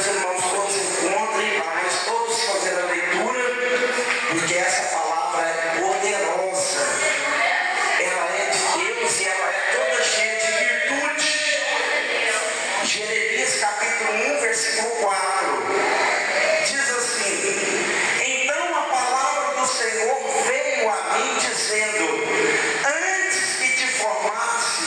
os irmãos todos encontrem mais, todos fazendo a leitura, porque essa palavra é poderosa, ela é de Deus e ela é toda cheia de virtude. Jeremias capítulo 1, versículo 4, diz assim: então a palavra do Senhor veio a mim dizendo: antes que te formasse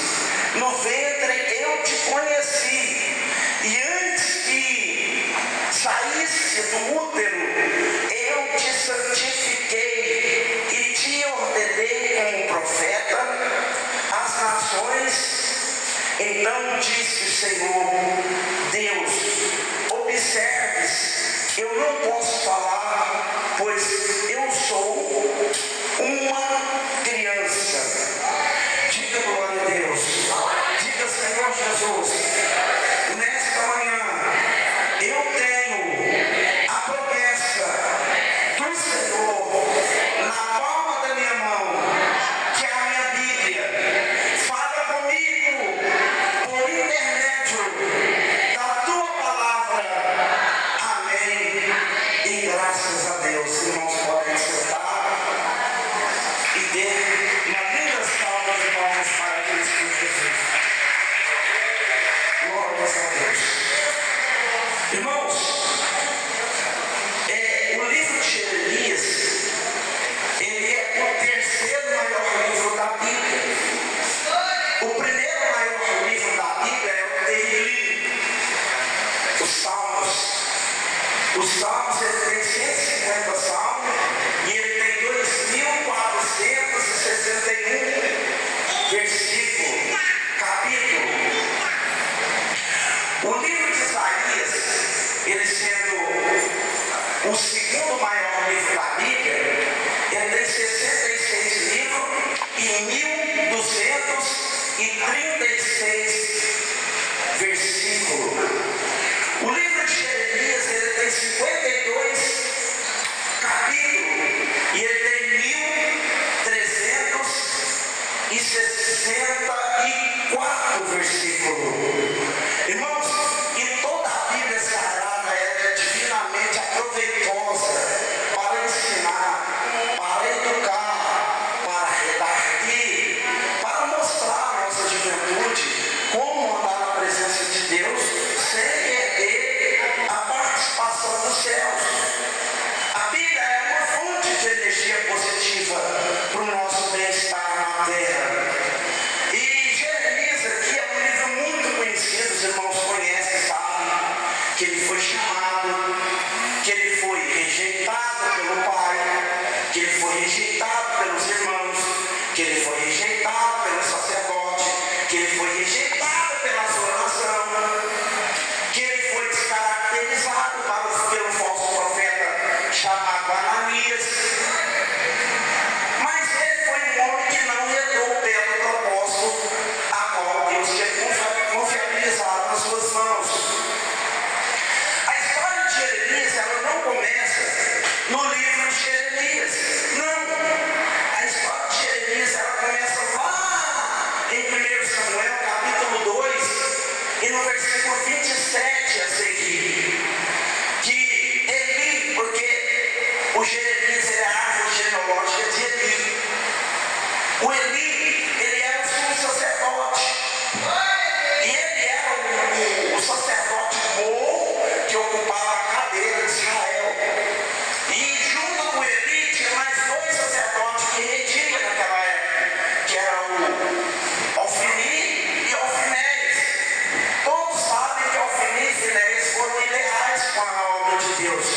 no ventre eu te conheci, e antes que saísse do útero eu te santifiquei e te ordenei como profeta às nações. Então disse o Senhor Deus: observes, eu não posso falar, pois eu sou uma criança. Diga glória a Deus. Diga, Senhor Jesus, nesta manhã eu tenho a promessa do Senhor na palma da minha mão, que é a minha Bíblia. Fala comigo por intermédio da tua palavra. Amém. E graças a Deus. Irmãos, podem sentar e dê uma linda salva de palmas para Cristo Jesus. Glórias a Deus. Irmãos, o livro de Jeremias, ele é o terceiro maior livro da Bíblia. O primeiro maior livro da Bíblia é o Tehillim, os Salmos. Os Salmos, ele tem 150 salmos e ele tem 2.461 versículos, capítulo. O livro de Isaías, ele sendo o segundo maior livro da Bíblia, ele tem 66 livros e 1.236 versículos. O livro de Jeremias, ele tem 52 capítulos e ele tem 1.364 versículos. Irmãos, e toda a Bíblia Sagrada é divinamente aproveitosa para ensinar, para educar, para redarguir, para mostrar à nossa juventude como andar na presença de Deus sem perder a participação dos céus. A Bíblia é uma fonte de energia positiva para o nosso bem-estar na terra. E Jeremias aqui é um livro muito conhecido, os irmãos conhecem, sabem que ele foi chamado, que ele foi rejeitado pelo pai, que ele foi rejeitado pelos irmãos, que ele foi rejeitado pelo sacerdote, que ele foi rejeitado pela sua nação, que ele foi descaracterizado pelo falso profeta chamado Ananias. Mas ele foi um homem que não herdou pelo propósito a qual Deus tinha confiabilizado nas suas mãos. A história de Jeremias, ela não começa no livro de Jeremias. Não. A história de Jeremias, ela começa lá em 1 Samuel, capítulo 2, e no versículo 27 a seguir. Que Eli, porque o Jeremias é a árvore genealógica de Eli. O Eli, ele era o sumo sacerdote. E ele era o sacerdote bom que ocupava a cadeira de Israel. E junto com Eli tinha mais dois sacerdotes que regiam naquela época, que eram o Ofni e Ofinéias. Todos sabem que Ofni e Finéias foram ileais com a obra de Deus.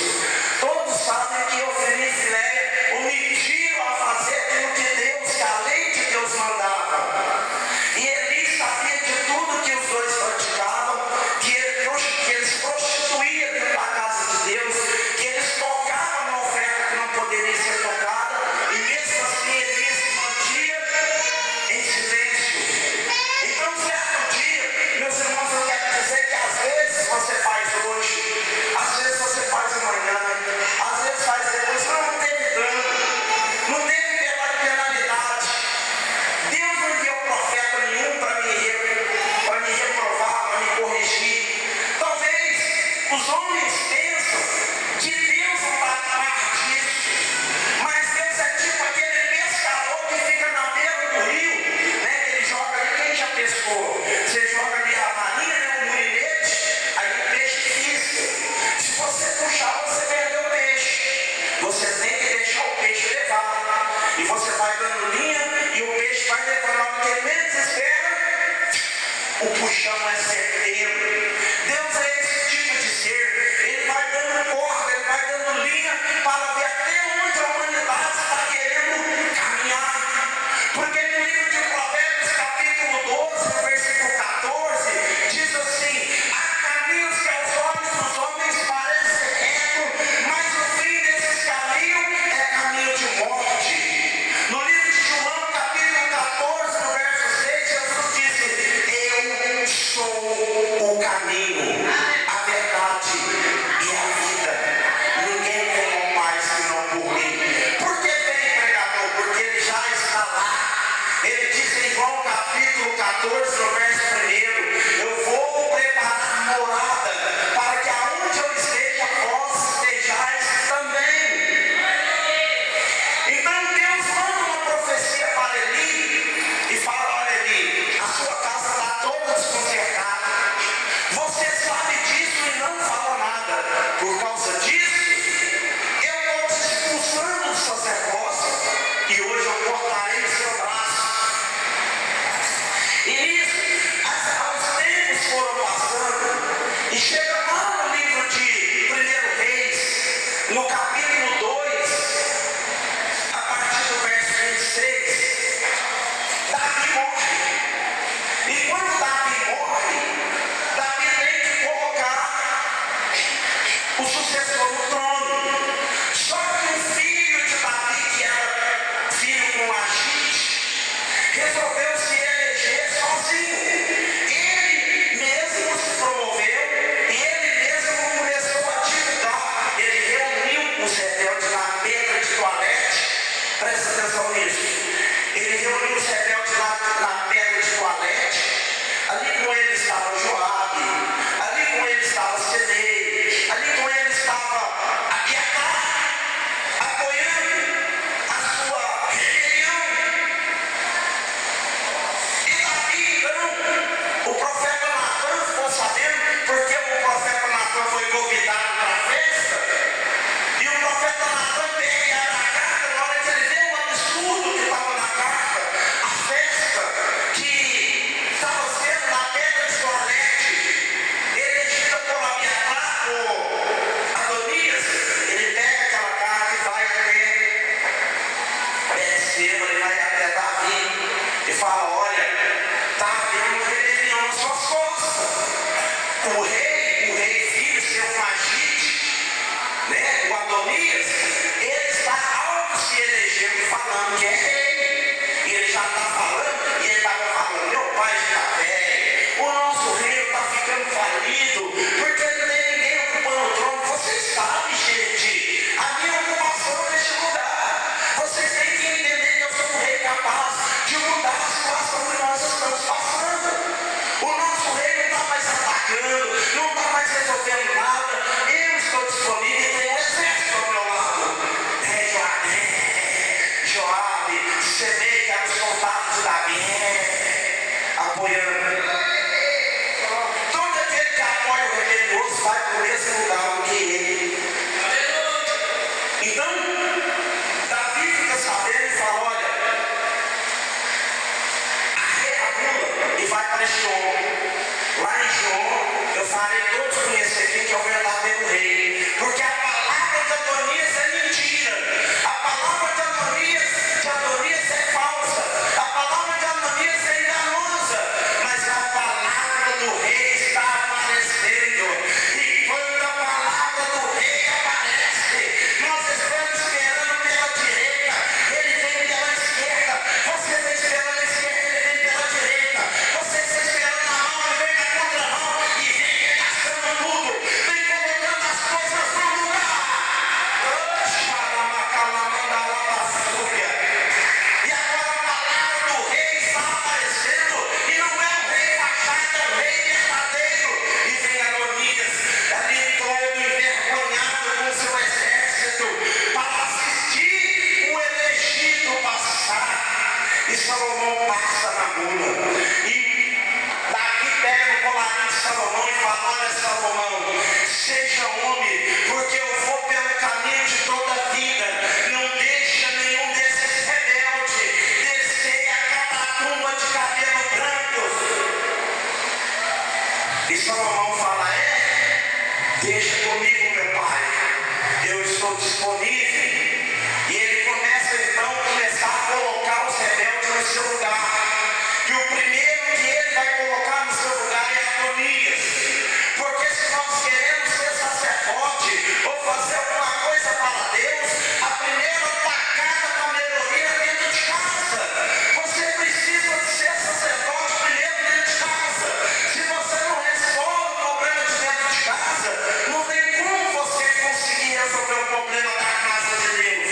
Todos sabem que Ofni e Finéias omitiram a fazer aquilo que Deus, que a lei de Deus mandava. E Eli sabia de tudo que os dois praticavam, que eles prostituíam dentro da casa de Deus, homens pensam que Deus não está a par disso, mas Deus é tipo aquele pescador que fica na beira do rio, né? Ele joga ali, quem já pescou? Você joga ali a varinha, né? O murinete, aí o peixe pisca. Se você puxar, você perdeu o peixe. Você tem que deixar o peixe levar. E você vai dando linha e o peixe vai levando. Porque ele menos espera, o puxão é certeiro. Deus é esse tipo de ser. Ele vai dando corda, ele vai dando linha para ver até onde a humanidade está querendo caminhar. Porque no livro de Provérbios, capítulo 12, versículo 14, diz assim: há caminhos que aos olhos dos homens parecem retos, mas o fim desses caminhos é caminho de morte. No livro de João, capítulo 14, no verso 6, Jesus disse: eu sou o caminho, a verdade e a vida. Ninguém vem ao Pai senão por mim. Por que vem, pregador? Porque ele já está lá. Ele diz em João capítulo 14, no verso 1: eu vou preparar morada, para que aonde eu esteja, vós estejais também. Então Deus manda uma profecia para Eli e fala: olha, Eli, a sua casa está toda desconcertada. Você sabe disso e não fala nada. Por causa disso, eu estou te expulsando do sacerdócio e hoje eu cortarei o seu braço. E nisso, os tempos foram passando e chega lá no livro de 1 Reis, no capítulo 2, a partir do verso 26, Davi morre. E quando Davi morre, Davi tem que colocar o sucessor no trono. Só que o filho de Davi, que era filho com Agite, resolveu se eleger sozinho. Ele mesmo se promoveu e ele mesmo começou a divulgar. Ele reuniu os rebeldes na pedra de toalete. Presta atenção nisso. Ele reuniu os rebeldes na pedra de toalete. Ali com ele estava Joabe, ali com ele estava Semei, ali com ele estava deixa comigo, meu pai, eu estou disponível. E ele começa então a colocar os rebeldes no seu lugar. E o primeiro que ele vai colocar no seu lugar é Adonias. Porque se nós queremos ser sacerdote ou fazer alguma coisa para Deus, a primeira tacada da melhoria é dentro de casa. Você precisa de ser sacerdote primeiro dentro de casa. Se você não resolve o problema de dentro de casa, não tem como você conseguir resolver o problema da casa de Deus.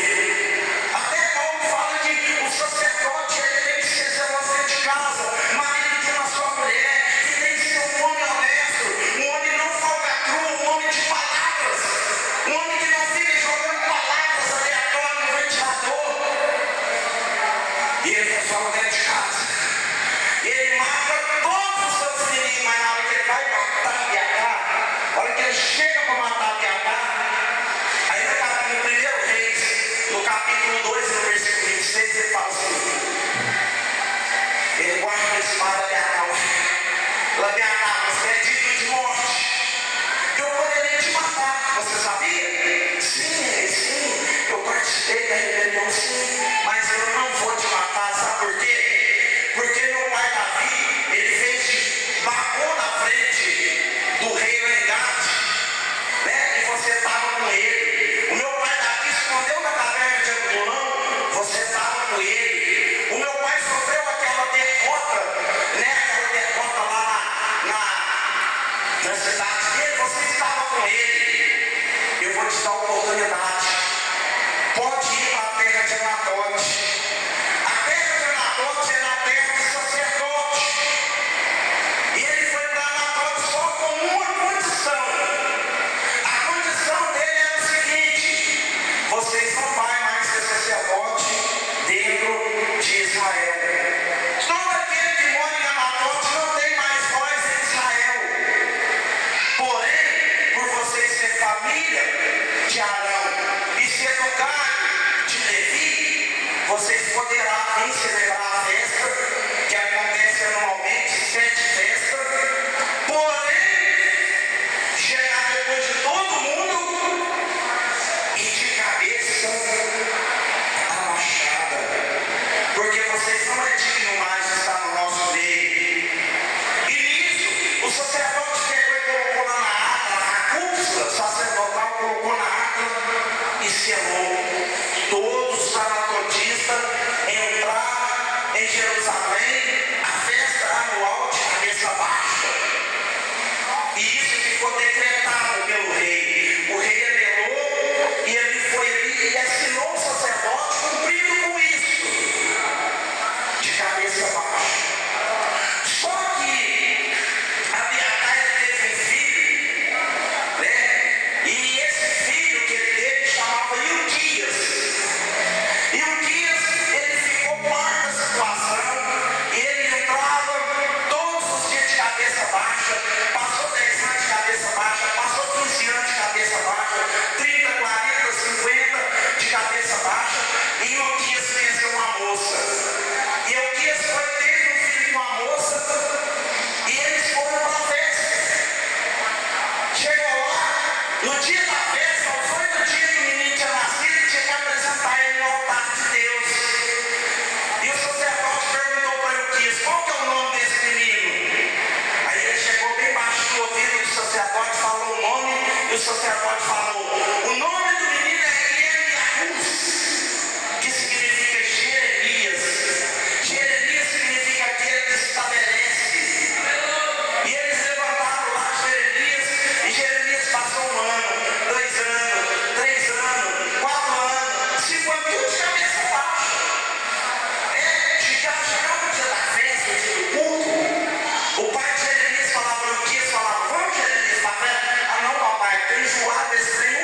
Até Paulo fala que o sacerdote ele tem que ser zeloso dentro de casa, marido de uma só mulher, que tem que ser um homem honesto, um homem não falcatrua, um homem de palavras, um homem que não fica jogando palavras aleatórias no ventilador. E ele resolve dentro de casa. Ele mata todos os seus inimigos, mas na hora que ele vai matar Abiatar, na hora que ele chega para matar Abiatar, aí no 1 Reis, no capítulo 2, no versículo 26, ele fala assim: ele guarda a espada de Abiatar, você é digno de morte. Eu poderia te matar, você sabia? Sim, eu participei da rebelião, sim, mas eu não vou te matar, sabe por quê? Porque meu pai Davi, ele marcou na frente do rei Engate, né? E você estava com ele. O meu pai Davi escondeu na caverna de Adulão, você estava com ele. O meu pai sofreu aquela derrota, né? Aquela derrota lá na cidade dele, você estava com ele. Eu vou te dar oportunidade. Pode ir para a terra de Anatote. A terra de Anatote é na terra do sacerdote. E ele foi para Anatote só com uma condição. A condição dele era o seguinte: vocês não vão mais ser sacerdote dentro de Israel. Todo aquele que mora em Anatote não tem mais voz em Israel. Porém, por vocês ser família de Arão e ser do gado de Levi, vocês poderão vir celebrar a festa que acontece anualmente, 7 festas. Porém, chegar depois de todo mundo e de cabeça abaixada, porque vocês não é digno mais de estar no nosso meio. E nisso, o sacerdote pegou e colocou lá na ata, a cúpula sacerdotal colocou na ata e selou. Todos os anatotistas entrar em Jerusalém, a festa anual de cabeça baixa. E isso ficou decretado pelo rei. O rei anelou e ele foi ali e assinou o sacerdote cumprindo com isso, de cabeça baixa. Só que Abiatar teve um filho, né? E esse filho que ele teve chamava Ilquias. Ilquias, ele ficou par da situação. Ele entrava todos os dias de cabeça baixa, passou 10 anos de cabeça baixa, passou 15 anos de cabeça baixa, 30, 40, 50 de cabeça baixa. E Ilquias conheceu uma moça. E Ilquias teve um filho com uma moça. E eles foram para a festa. Chegou lá, no dia da festa, aos 8 dias que o menino tinha nascido, tinha que apresentar ele no altar de Deus. E o sacerdote perguntou para Ilquias: qual que é o nome desse menino? Aí ele chegou bem baixo no ouvido do sacerdote, falou o nome, e o sacerdote falou: o nome do menino é Eliahus, que significa Jeremias. Jeremias significa aquele que se estabelece. E eles levantaram lá Jeremias, e Jeremias passou 1 ano, 2 anos, 3 anos, 4 anos, 5 anos, tudo de cabeça baixa. Chegava o dia da festa, o dia do culto, o pai de Jeremias falava, o Ilquias falava: vamos, Jeremias, para a festa? Ah, não, papai, estou enjoado desse trem,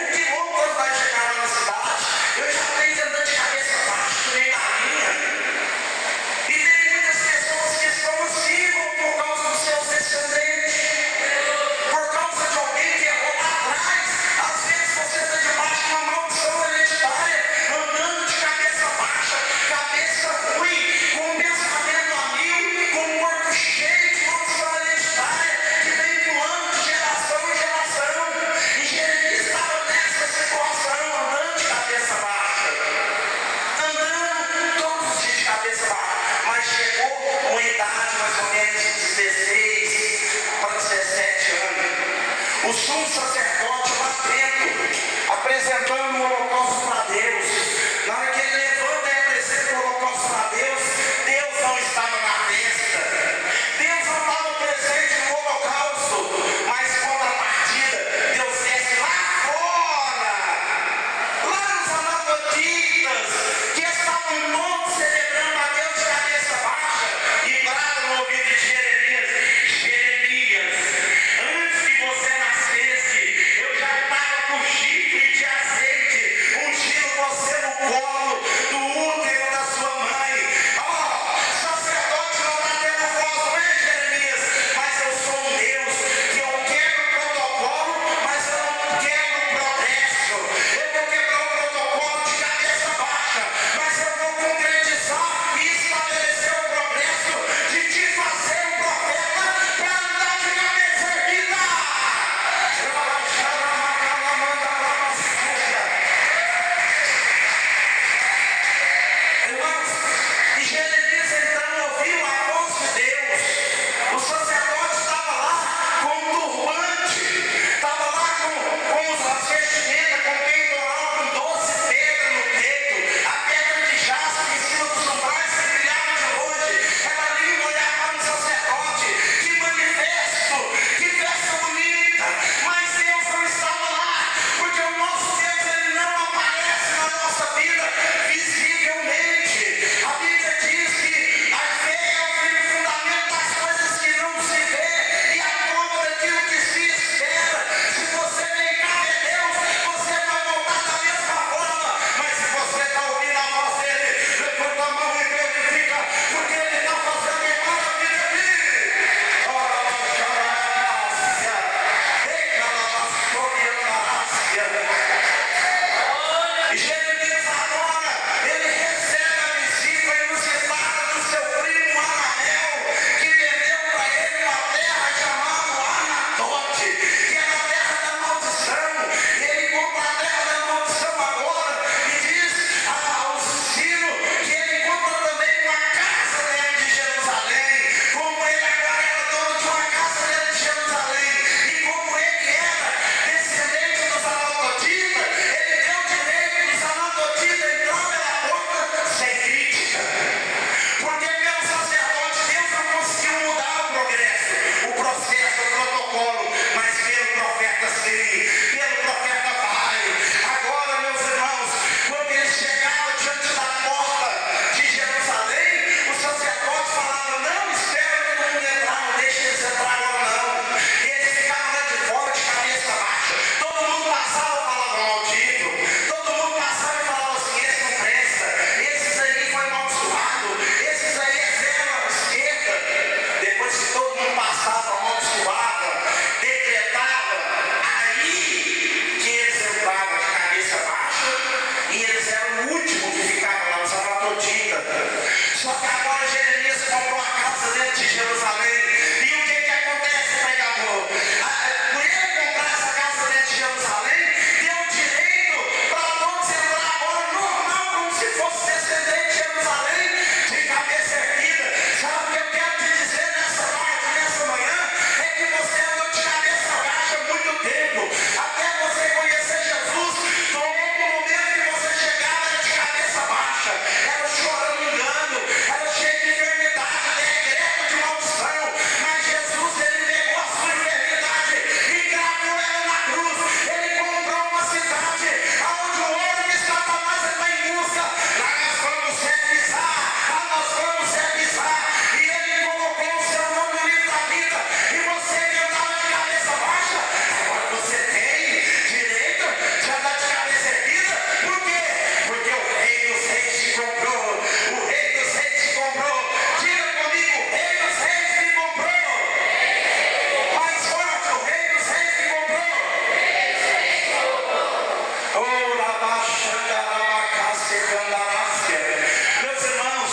Meus irmãos,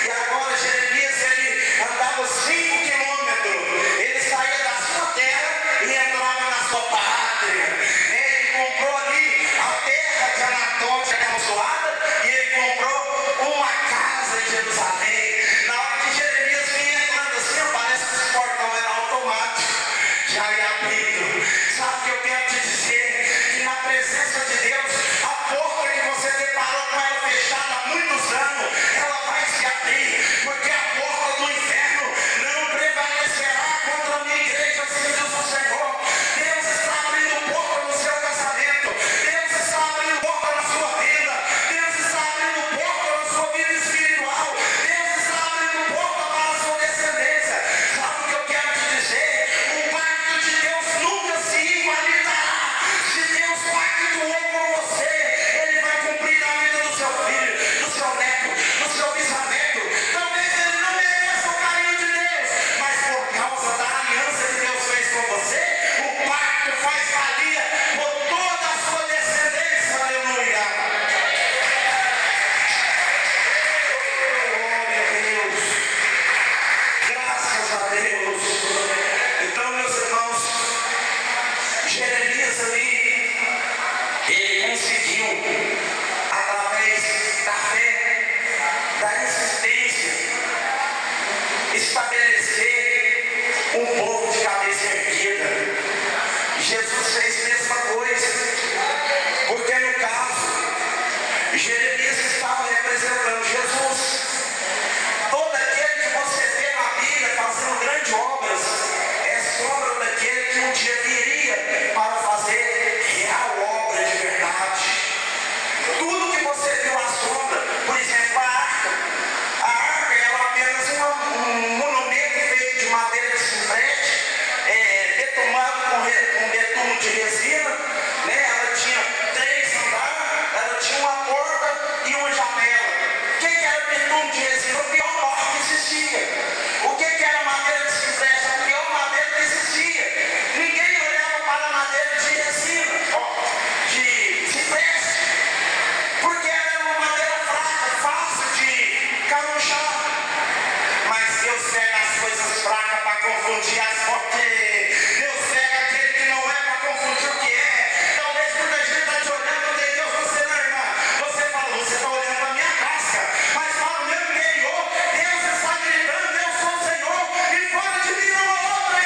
e agora Jeremias, ele andava 5 quilômetros, ele saía da sua terra e entrava na sua pátria. Ele comprou ali a terra de Anatólia, amaldiçoada, e ele comprou uma casa em Jerusalém. Na hora que Jeremias vinha entrando assim, parece que esse portão era automático, já ia abrindo. Sabe o que eu quero te dizer? Que na presença de Deus, a porta que você deparou com ela fechada há muitos anos, ela vai se abrir, porque a porta do inferno não prevalecerá contra a minha igreja, assim diz o Senhor. Deus está abrindo porta no seu casamento, Deus está abrindo porta na sua vida, Deus está abrindo porta na sua vida espiritual, Deus está abrindo porta para a sua descendência. Sabe o que eu quero te dizer? O pacto de Deus nunca se invalidará. Se Deus pactuou com você, Ele vai cumprir na vida do seu filho, do seu neto, do seu bisneto. Talvez ele não mereça o carinho de Deus, mas por causa da aliança que Deus fez com você, o pacto faz valia por toda a sua descendência. Aleluia. Glória a Deus. Graças a Deus. Então, meus irmãos, Jeremias ali, ele conseguiu, através da fé, da insistência, estabelecer um povo de cabeça erguida. Jesus fez a mesma coisa, porque no caso, Jeremias estava representando Jesus. Todo aquele que você vê na Bíblia fazendo grandes obras é sombra daquele que um dia viria para fazer real obra de verdade. Tudo que você viu à sombra, por exemplo, a arca era apenas um monumento feito de madeira de cipreste, betumado com betume de resina, né? Ela tinha 3 andares, ela tinha uma porta e uma janela. O que era betume de resina? O pior barro que existia. O que era madeira de cipreste? A pior madeira que existia. Ninguém olhava para a madeira de resina, de cipreste, porque era uma madeira fraca, fácil de camuchar. Mas Deus pega as coisas fracas para confundir as fortes. Deus pega aquele que não é para confundir o que é. Talvez muita gente está te olhando, tem Deus, você não, irmã. Você fala, você está olhando para a minha casca, mas para o meu interior, Deus está gritando, eu sou o Senhor, e fora de mim não há outro.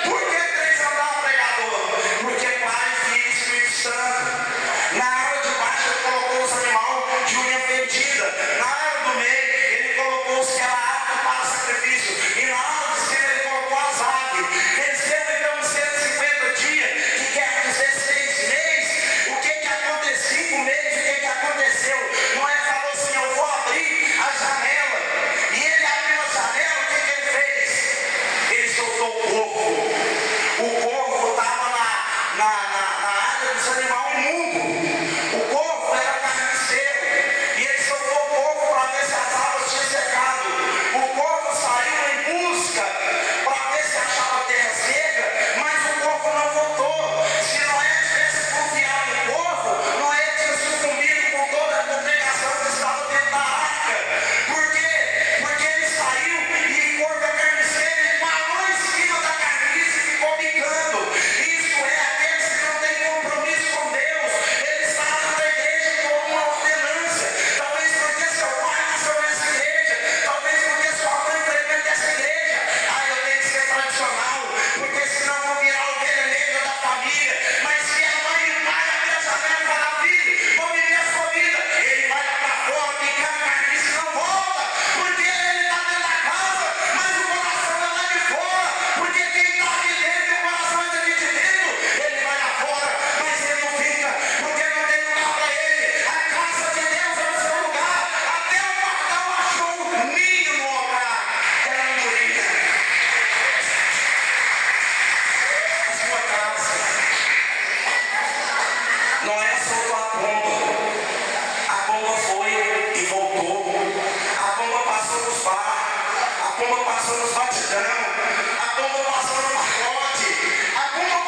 Por que 3 andares, pregador? Porque Pai, Filho e Espírito Santo. Na área de baixo ele colocou os animais de unha fedida. Na área do meio ele colocou os que eram aptos para sacrifício. E na área de cima ele colocou as aves. Venceu então 150 dias, que quer dizer 6 meses. O que aconteceu? 5 meses, o que aconteceu? Noé falou assim, eu vou abrir a janela. E ele abriu a janela, o que ele fez? Ele soltou o corvo. O corvo estava na área dos animais imundos. O corvo era carniceiro. E ele soltou o corvo para ver se as águas tinham secado. O corvo saiu em busca para ver se achava a terra seca, mas o corvo não voltou. Se Noé tivesse confiado no corvo, Noé tinha sucumbido com toda a congregação que estava dentro da arca. Por quê? Porque ele saiu e o corvo é carniceiro, ele parou em cima da carniça e ficou picando. Isso é aqueles que não têm compromisso com Deus. Ele está na igreja como uma ordenança. Talvez porque seu pai nasceu nessa igreja, talvez porque sua mãe frequenta essa igreja. Eu tenho que ser tradicional, porque senão vou virar ovelha negra da família. Mas se a mãe e o pai abrir a janela e falar, filho, vou viver a sua vida, ele vai lá para fora, picar a carniça e não volta, porque ele está dentro da casa, mas o coração é lá de fora, porque quem está aqui dentro e o coração é daqui de dentro, ele vai lá fora, mas ele não fica, porque não tem lugar para ele. A casa de Deus é o seu lugar. Até o pardal achou um ninho no altar, era um morinha. A sua casa. Noé soltou a pomba foi e voltou. A pomba passou nos bar, a pomba passou nos batidão, a pomba passou no pacote, a pomba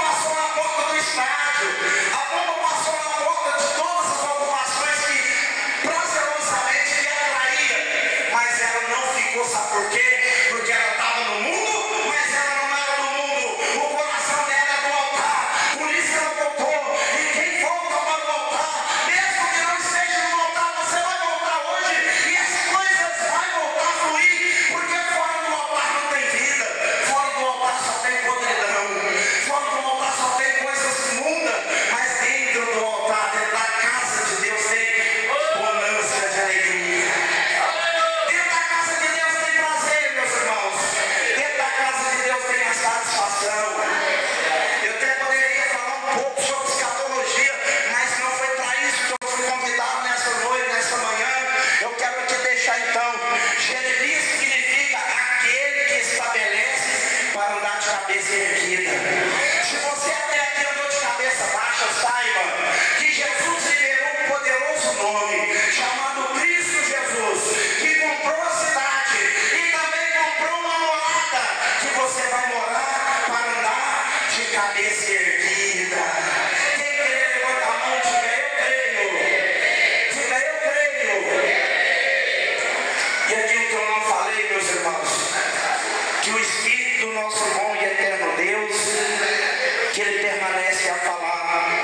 cabeça erguida. Se você até aqui andou de cabeça baixa, saiba que Jesus liberou um poderoso nome chamado Cristo Jesus, que comprou a cidade e também comprou uma morada que você vai morar para andar de cabeça erguida. Quem crê, levanta a mão, diga eu creio. Diga eu creio. E aquilo que eu não falei, meus irmãos, que o Espírito do nosso bom e eterno Deus, que Ele permanece a falar